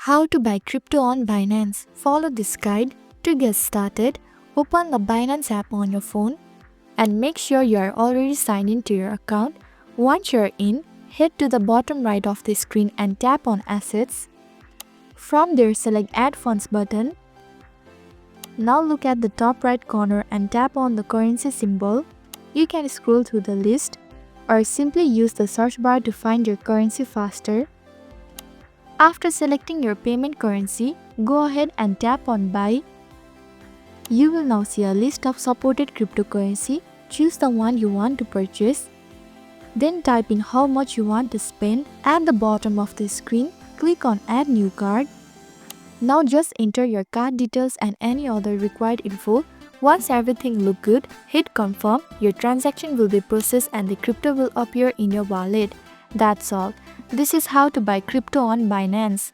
How to buy crypto on Binance. Follow this guide. To get started, open the Binance app on your phone and make sure you are already signed into your account. Once you're in, head to the bottom right of the screen and tap on Assets. From there, select Add Funds button. Now look at the top right corner and tap on the currency symbol. You can scroll through the list or simply use the search bar to find your currency faster. After selecting your payment currency, go ahead and tap on Buy. You will now see a list of supported cryptocurrency. Choose the one you want to purchase. Then type in how much you want to spend. At the bottom of the screen, click on Add New Card. Now just enter your card details and any other required info. Once everything looks good, hit confirm. Your transaction will be processed and the crypto will appear in your wallet. That's all. This is how to buy crypto on Binance.